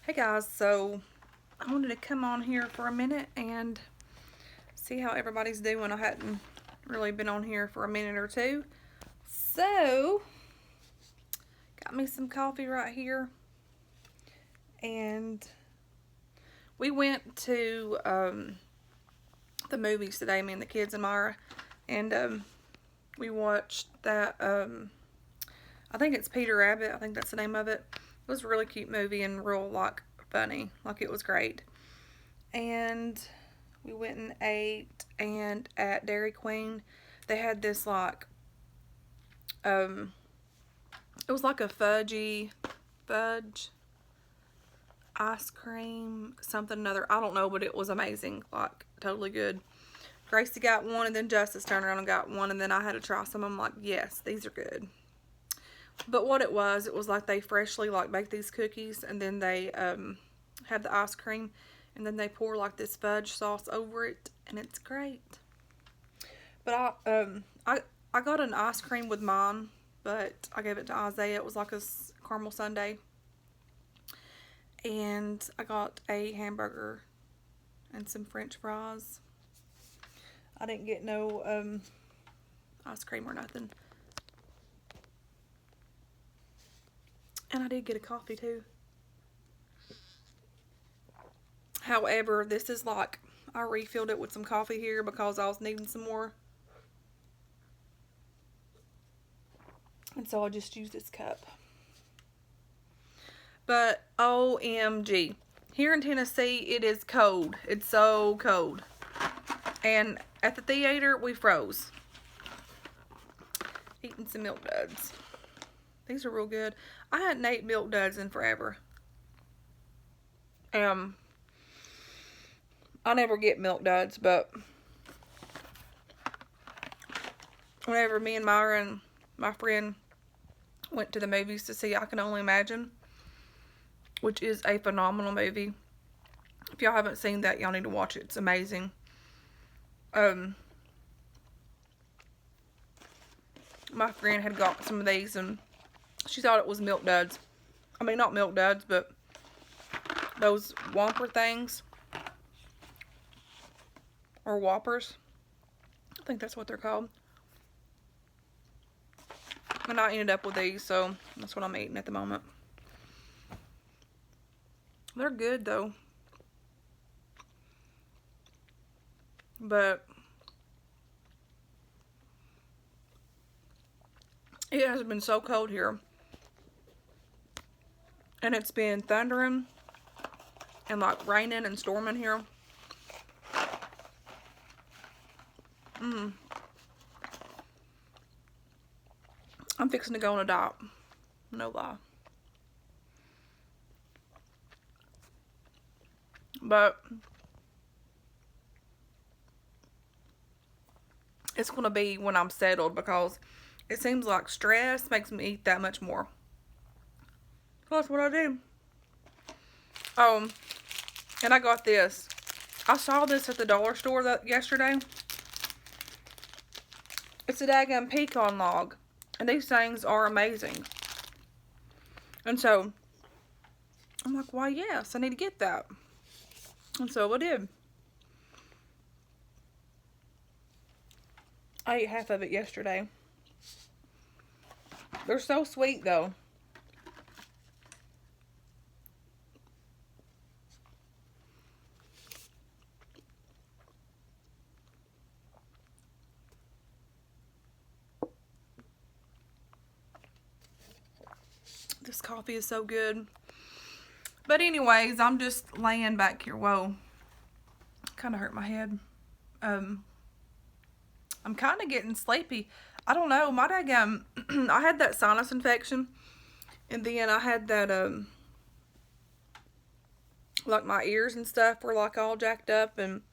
Hey guys, so I wanted to come on here for a minute and see how everybody's doing. I hadn't really been on here for a minute or two. So, got me some coffee right here. And we went to the movies today, me and the kids and Myra. And we watched that, I think it's Peter Rabbit. I think that's the name of it. It was a really cute movie and real, funny. It was great. And we went and ate, and at Dairy Queen they had this um it was like a fudge ice cream something another, I don't know, but it was amazing, totally good. Gracie got one, and then Justice turned around and got one, and then I had to try some. I'm like, yes, these are good. But what it was like they freshly baked these cookies, and then they had the ice cream, and then they pour this fudge sauce over it, and it's great. But I got an ice cream with mine, but I gave it to Isaiah. It was like a caramel sundae, and I got a hamburger and some French fries. I didn't get no ice cream or nothing, and I did get a coffee too. However, this is I refilled it with some coffee here because I was needing some more. And so I just used this cup. But OMG. Here in Tennessee, it is cold. It's so cold. And at the theater, we froze. Eating some Milk Duds. These are real good. I hadn't ate Milk Duds in forever. I never get Milk Duds, but whenever me and Myra and my friend went to the movies to see I Can Only Imagine, which is a phenomenal movie. If y'all haven't seen that, y'all need to watch it. It's amazing. My friend had got some of these, and she thought it was Milk Duds. I mean, not Milk Duds, but those Whopper things. Or Whoppers. I think that's what they're called. And I ended up with these, so that's what I'm eating at the moment. They're good, though. But it has been so cold here. And it's been thundering and raining and storming here. I'm fixing to go on a diet. No lie. But it's going to be when I'm settled, because it seems like stress makes me eat that much more. So that's what I do. And I got this. I saw this at the dollar store yesterday. It's a daggum pecan log. And these things are amazing. And so, I'm like, why, yes, I need to get that. And so I did. I ate half of it yesterday. They're so sweet, though. This coffee is so good. But anyways, I'm just laying back here. Whoa. Kind of hurt my head. I'm kind of getting sleepy. I don't know. My daggum, I had that sinus infection. And then I had that, my ears and stuff were all jacked up. And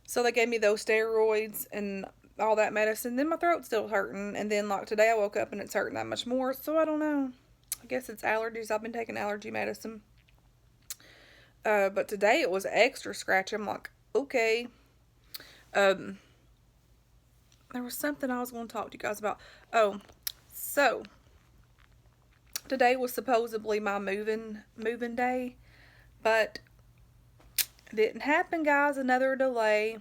so they gave me those steroids and all that medicine. Then my throat's still hurting. And then today I woke up and it's hurting that much more. So I don't know. I guess it's allergies. I've been taking allergy medicine. But today it was extra scratchy. I'm like, okay. There was something I was going to talk to you guys about. Oh, so Today was supposedly my moving day, but it didn't happen, guys. Another delay,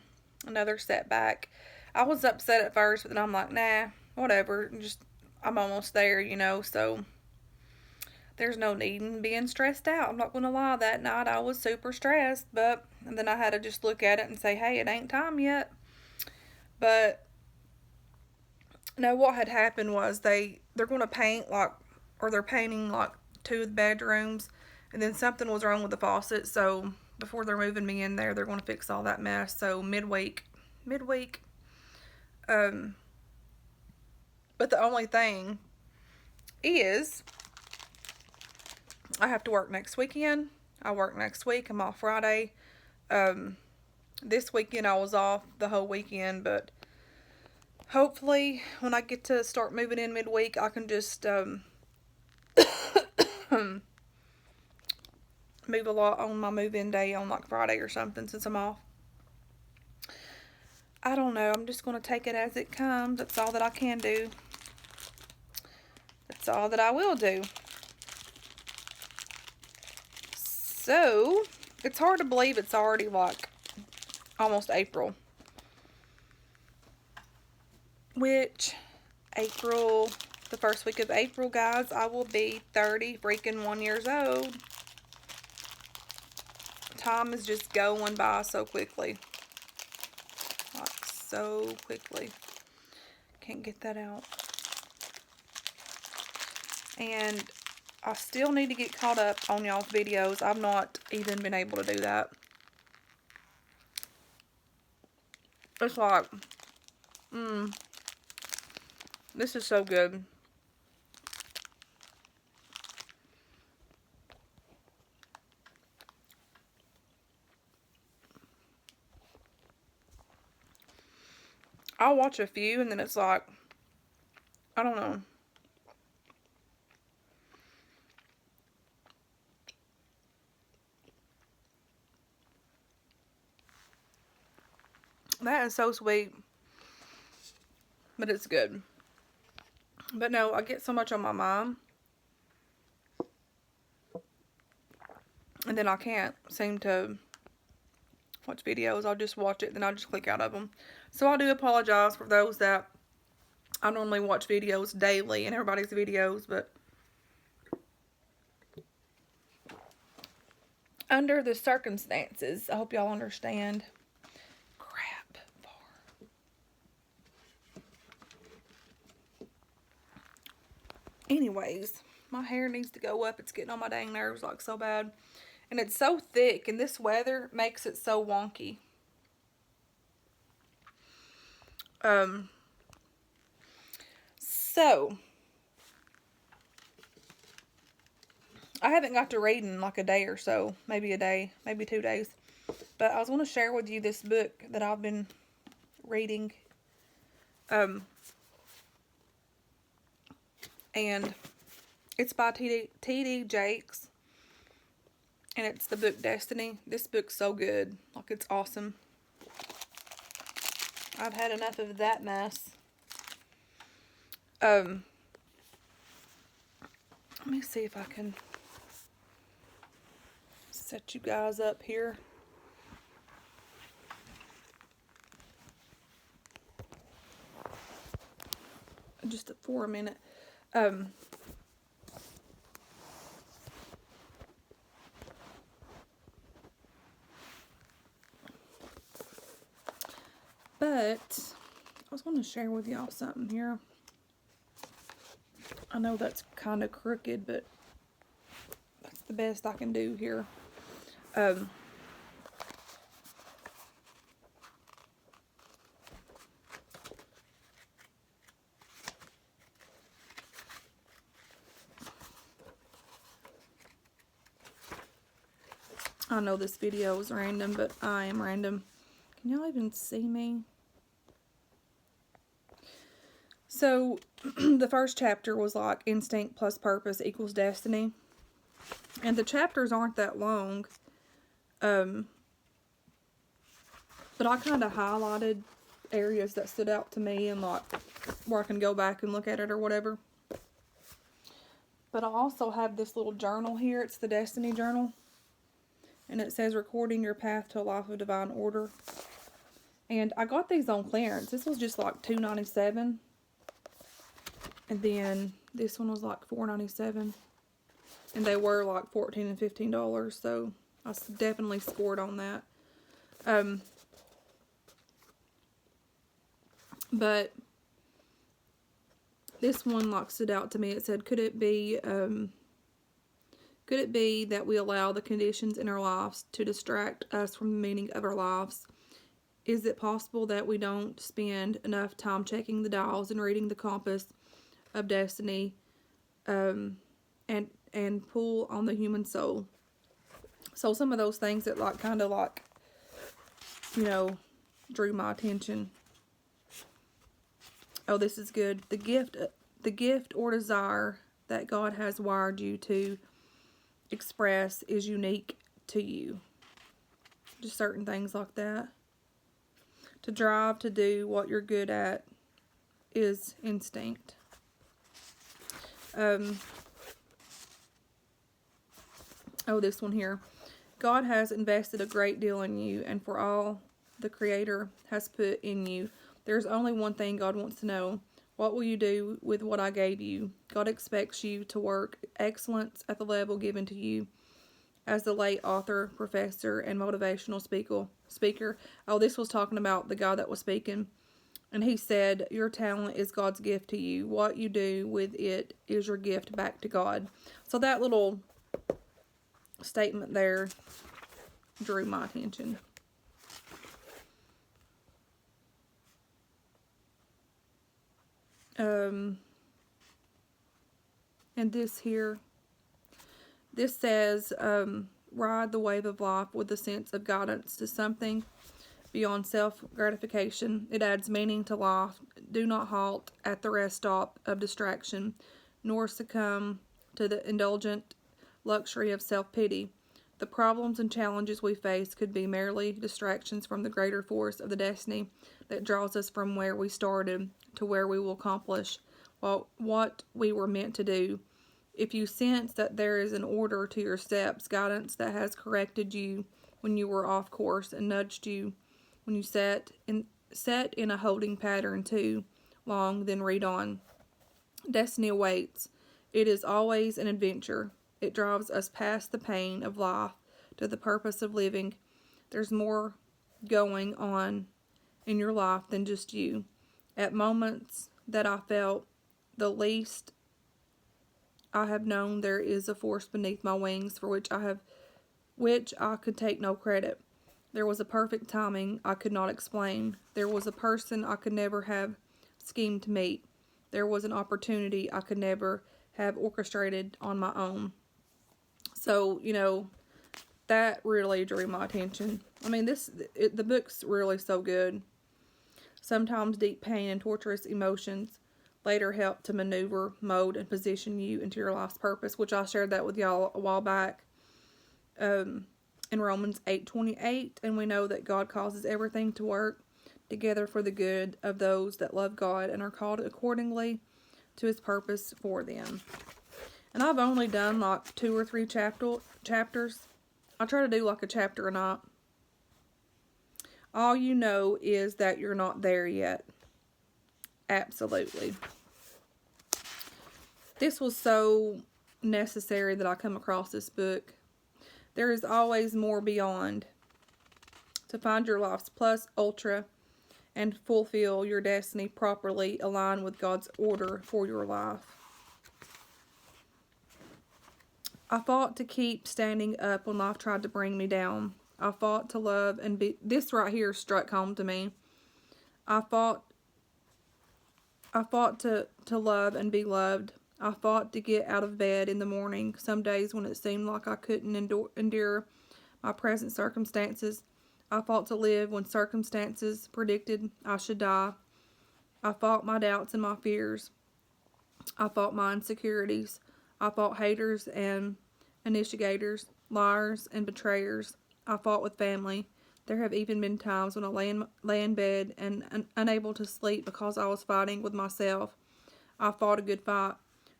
another setback. I was upset at first, but then I'm like, nah, whatever. I'm almost there, you know, so there's no need in being stressed out. I'm not going to lie, that night I was super stressed, but and then I had to just look at it and say, hey, it ain't time yet. But no, what had happened was they're going to paint they're painting like 2 of the bedrooms, and then something was wrong with the faucet, so before they're moving me in there, they're going to fix all that mess. So midweek. But the only thing is, I have to work next weekend. I work next week. I'm off Friday. This weekend I was off the whole weekend, but hopefully when I get to start moving in midweek, I can just move a lot on my move-in day on like Friday or something since I'm off. I don't know. I'm just going to take it as it comes. That's all that I can do. That's all that I will do. So, it's hard to believe it's already like almost April. Which, the first week of April, guys, I will be 30 freaking 1 years old. Time is just going by so quickly. Like, so quickly. Can't get that out. And I still need to get caught up on y'all's videos. I've not even been able to do that. It's like, this is so good. I'll watch a few and then it's like, I don't know. That is so sweet. But it's good. But no, I get so much on my mind. And then I can't seem to watch videos. I'll just watch it, then I'll just click out of them. So I do apologize for those that I normally watch videos daily in everybody's videos, but under the circumstances, I hope y'all understand. Crap. Anyways, my hair needs to go up. It's getting on my dang nerves like so bad. And it's so thick, and this weather makes it so wonky. So, I haven't got to read in like a day or so. Maybe a day, maybe 2 days. But I was going to share with you this book that I've been reading. And it's by T.D. Jakes. And it's the book Destiny. This book's so good. Like, it's awesome. I've had enough of that mess. Let me see if I can set you guys up here. Just for a minute. But I was going to share with y'all something here. I know that's kind of crooked, but that's the best I can do here. I know this video is random, but I am random. Can y'all even see me? So, the first chapter was like instinct plus purpose equals destiny. And the chapters aren't that long. But I kind of highlighted areas that stood out to me and like where I can go back and look at it or whatever. But I also have this little journal here. It's the Destiny Journal. And it says recording your path to a life of divine order. And I got these on clearance. This was just like $2.97. And then this one was like $4.97. And they were like $14 and $15. So I definitely scored on that. But this one like stood out to me. It said, could it be that we allow the conditions in our lives to distract us from the meaning of our lives? Is it possible that we don't spend enough time checking the dials and reading the compass of destiny, and pull on the human soul? So some of those things that like kind of like, you know, drew my attention. Oh, this is good. The gift or desire that God has wired you to express is unique to you. Just certain things like that. To drive to do what you're good at is instinct. Oh, this one here. God has invested a great deal in you, and for all the Creator has put in you, there's only one thing God wants to know. What will you do with what I gave you? God expects you to work excellence at the level given to you. As the late author, professor, and motivational speaker. Oh, this was talking about the guy that was speaking. And he said, your talent is God's gift to you. What you do with it is your gift back to God. So that little statement there drew my attention. And this here, this says, ride the wave of life with a sense of guidance to something beyond self-gratification. It adds meaning to life. Do not halt at the rest stop of distraction, nor succumb to the indulgent luxury of self-pity. The problems and challenges we face could be merely distractions from the greater force of the destiny that draws us from where we started to where we will accomplish what we were meant to do. If you sense that there is an order to your steps, guidance that has corrected you when you were off course and nudged you when you set in a holding pattern too long, then read on. Destiny awaits. It is always an adventure. It drives us past the pain of life to the purpose of living. There's more going on in your life than just you. At moments that I felt the least, I have known there is a force beneath my wings for which I could take no credit. There was a perfect timing I could not explain. There was a person I could never have schemed to meet. There was an opportunity I could never have orchestrated on my own. So, you know, that really drew my attention. I mean, the book's really so good. Sometimes deep pain and torturous emotions later help to maneuver, mold, and position you into your life's purpose, which I shared that with y'all a while back. In Romans 8:28, and we know that God causes everything to work together for the good of those that love God and are called accordingly to His purpose for them. And I've only done like 2 or 3 chapters. I try to do like a chapter a night. All you know is that you're not there yet. Absolutely. This was so necessary that I come across this book. There is always more beyond. To find your life's plus ultra and fulfill your destiny properly, align with God's order for your life. I fought to keep standing up when life tried to bring me down. I fought to love and be... This right here struck home to me. I fought to love and be loved. I fought to get out of bed in the morning, some days when it seemed like I couldn't endure my present circumstances. I fought to live when circumstances predicted I should die. I fought my doubts and my fears. I fought my insecurities. I fought haters and instigators, liars and betrayers. I fought with family. There have even been times when I lay in bed and unable to sleep because I was fighting with myself. I fought a good fight.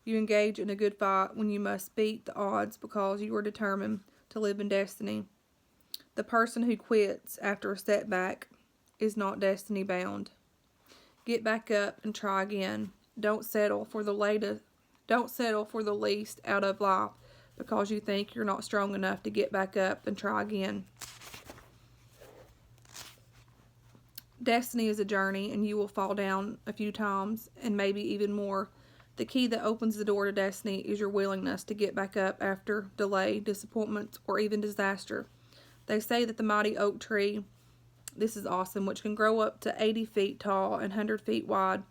You engage in a good fight when you must beat the odds because you are determined to live in destiny. The person who quits after a setback is not destiny bound. Get back up and try again. Don't settle for the least out of life because you think you're not strong enough to get back up and try again. Destiny is a journey, and you will fall down a few times and maybe even more. The key that opens the door to destiny is your willingness to get back up after delay, disappointment, or even disaster. They say that the mighty oak tree, this is awesome, which can grow up to 80 feet tall and 100 feet wide,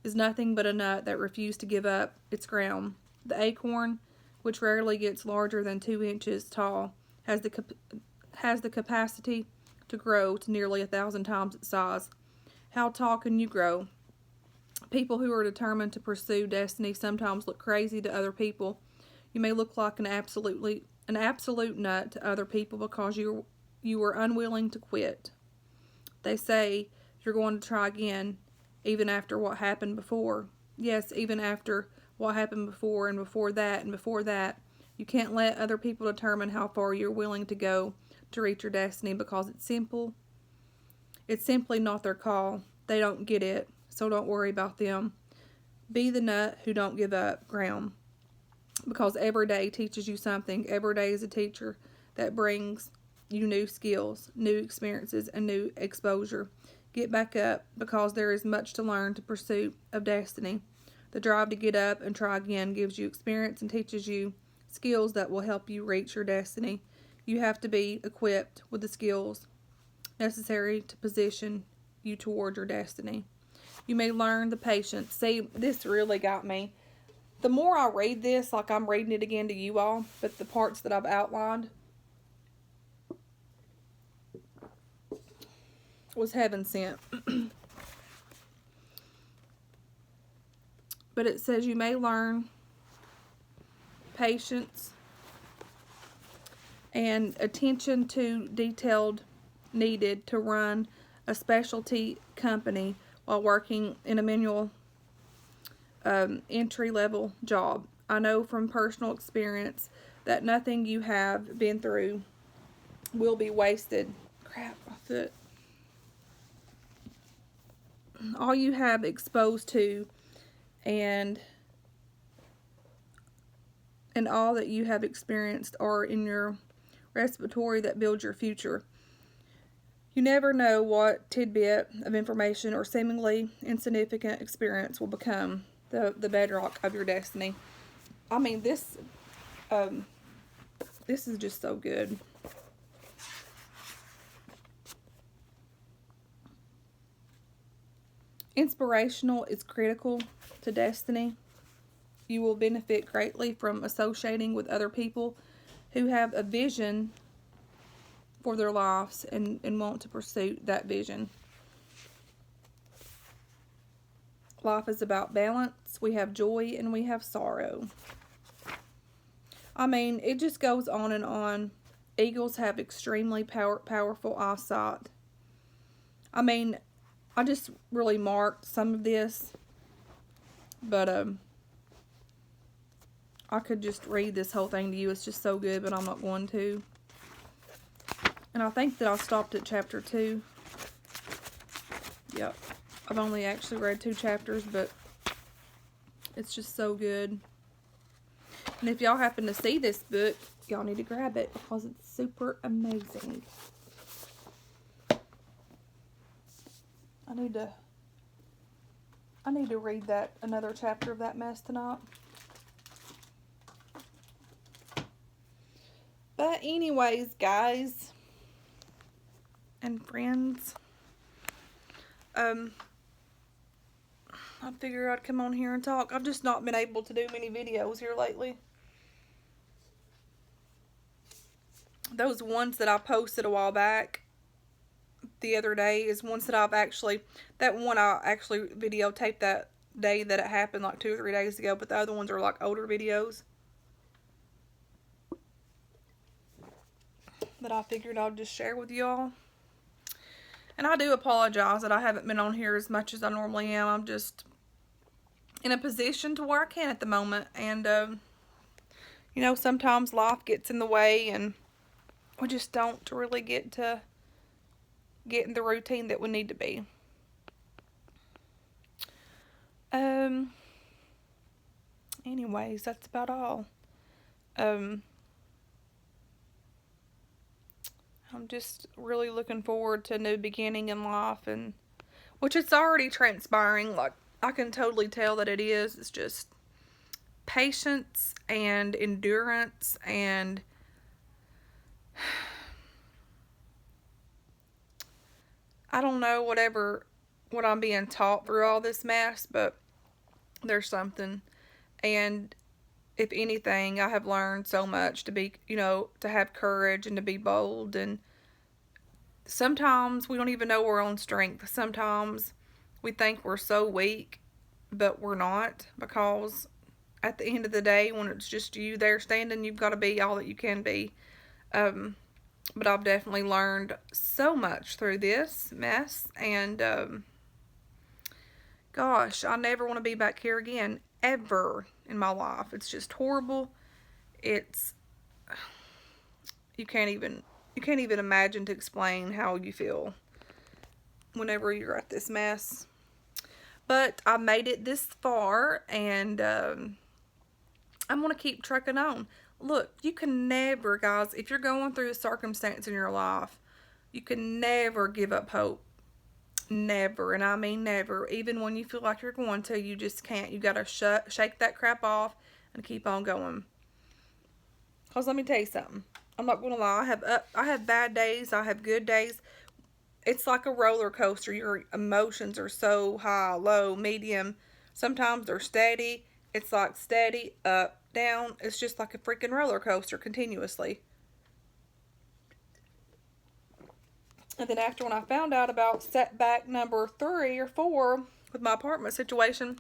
is nothing but a nut that refused to give up its ground. The acorn, which rarely gets larger than 2 inches tall, has the capacity to grow to nearly 1,000 times its size. How tall can you grow? People who are determined to pursue destiny sometimes look crazy to other people. You may look like an absolute nut to other people because you were unwilling to quit. They say you're going to try again, even after what happened before. Yes, even after what happened before and before that and before that. You can't let other people determine how far you're willing to go to reach your destiny because it's simply not their call. They don't get it, so don't worry about them. Be the nut who don't give up ground, because every day teaches you something. Every day is a teacher that brings you new skills, new experiences, and new exposure. Get back up because there is much to learn to pursuit of destiny. The drive to get up and try again gives you experience and teaches you skills that will help you reach your destiny. You have to be equipped with the skills necessary to position you toward your destiny. You may learn the patience. See, this really got me. The more I read this, like I'm reading it again to you all, but the parts that I've outlined was heaven sent. But it says you may learn patience and attention to detail needed to run a specialty company while working in a manual entry-level job. I know from personal experience that nothing you have been through will be wasted. Crap, my foot. All you have exposed to and all that you have experienced are in your repertoire that builds your future. You never know what tidbit of information or seemingly insignificant experience will become the bedrock of your destiny. I mean, this is just so good. Inspirational is critical to destiny. You will benefit greatly from associating with other people who have a vision for their lives and want to pursue that vision. Life is about balance. We have joy and we have sorrow. I mean, it just goes on and on. Eagles have extremely powerful eyesight. I mean, I just really marked some of this, but I could just read this whole thing to you. It's just so good, but I'm not going to. And I think that I stopped at chapter 2. Yep. I've only actually read 2 chapters, but it's just so good. And if y'all happen to see this book, y'all need to grab it because it's super amazing. I need to read another chapter of that mess tonight. But anyways, guys and friends, I figured I'd come on here and talk. I've just not been able to do many videos here lately. Those ones that I posted a while back the other day is ones that that one I actually videotaped that day that it happened, like 2 or 3 days ago, but the other ones are like older videos that I figured I'd just share with y'all. And I do apologize that I haven't been on here as much as I normally am. in a position to where I can at the moment. And, you know, sometimes life gets in the way and we just don't really get in the routine that we need to be. Anyways, that's about all. I'm just really looking forward to a new beginning in life, and which it's already transpiring. Like, I can totally tell that it is. It's just patience and endurance and I don't know what I'm being taught through all this mess, but there's something. And if anything, I have learned so much to be, you know, to have courage and to be bold. And sometimes we don't even know our own strength. Sometimes we think we're so weak, but we're not, because at the end of the day, when it's just you there standing, you've got to be all that you can be. But I've definitely learned so much through this mess, and gosh, I never want to be back here again, ever in my life. It's just horrible. It's, you can't even imagine to explain how you feel whenever you're at this mess. But I made it this far, and I'm going to keep trucking on. Look, you can never, guys, if you're going through a circumstance in your life, you can never give up hope. Never, and I mean never. Even when you feel like you're going to, you just can't. You got to shake that crap off and keep on going. Because let me tell you something. I'm not going to lie. I have bad days. I have good days. It's like a roller coaster. Your emotions are so high, low, medium. Sometimes they're steady. It's like steady, up, down. It's just like a freaking roller coaster continuously. And then after, when I found out about setback number 3 or 4 with my apartment situation,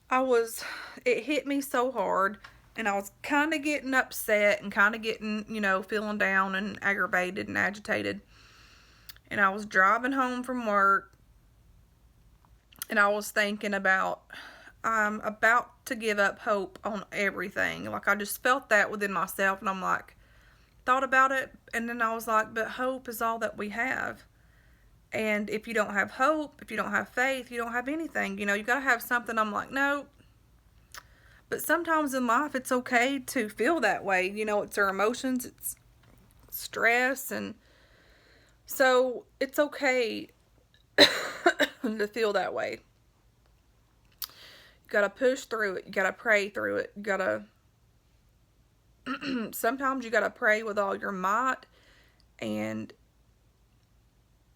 it hit me so hard, and I was kind of getting upset and kind of getting, you know, feeling down and aggravated and agitated. And I was driving home from work, and I was thinking about, I'm about to give up hope on everything. Like, I just felt that within myself, and I'm like, thought about it, and then I was like, but hope is all that we have. And if you don't have hope, if you don't have faith, you don't have anything. You know, you got to have something. I'm like, no. But sometimes in life, it's okay to feel that way. You know, it's our emotions, it's stress, and so it's okay to feel that way. You got to push through it. You got to pray through it. You got to sometimes you got to pray with all your might, and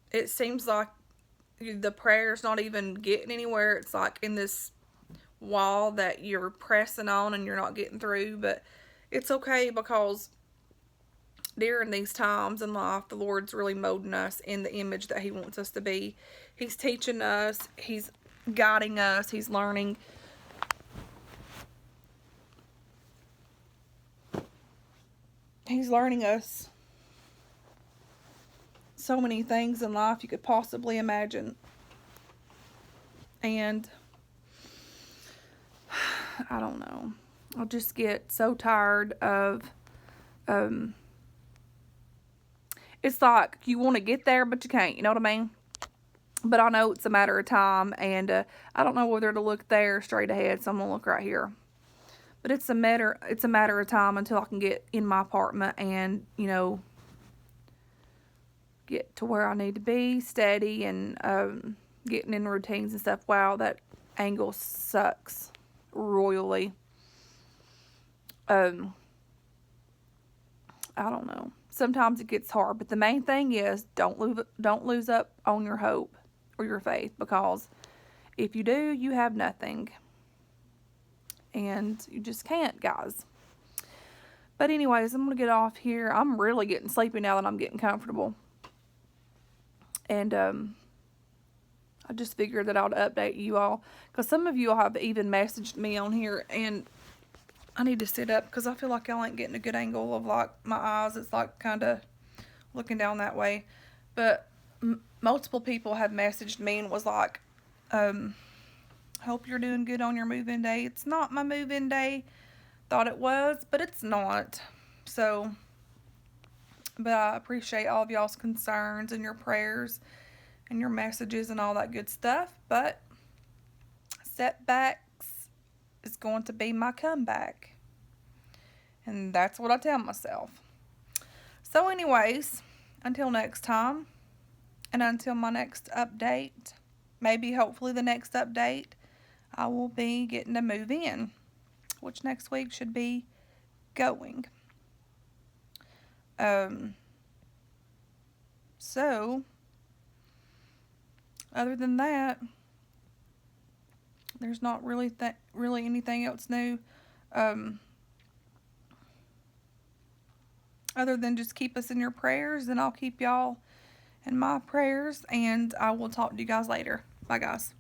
it seems like the prayer's not even getting anywhere. It's like in this wall that you're pressing on and you're not getting through. But it's okay, because during these times in life, the Lord's really molding us in the image that He wants us to be. He's teaching us. He's guiding us. He's learning. He's learning us so many things in life you could possibly imagine. And I don't know. I'll just get so tired of, it's like you want to get there, but you can't. You know what I mean? But I know it's a matter of time, and I don't know whether to look there straight ahead, so I'm going to look right here. But it's a matter of time until I can get in my apartment and, you know, get to where I need to be, steady, and getting in routines and stuff. Wow, that angle sucks royally. I don't know. Sometimes it gets hard, but the main thing is don't lose up on your hope or your faith, because if you do, you have nothing. And you just can't, guys. But anyways, I'm going to get off here. I'm really getting sleepy now that I'm getting comfortable. And I just figured that I'd update you all, because some of you all have even messaged me on here, and I need to sit up because I feel like I ain't getting a good angle of, like, my eyes. It's like kind of looking down that way. But multiple people have messaged me and was like, Hope you're doing good on your move-in day. It's not my move-in day. Thought it was, but it's not. So, but I appreciate all of y'all's concerns and your prayers and your messages and all that good stuff. But setbacks is going to be my comeback. And that's what I tell myself. So anyways, until next time, and until my next update, maybe hopefully the next update, I will be getting to move in, which next week should be going. So, other than that, there's not really anything else new. Other than just keep us in your prayers, and I'll keep y'all in my prayers, and I will talk to you guys later. Bye, guys.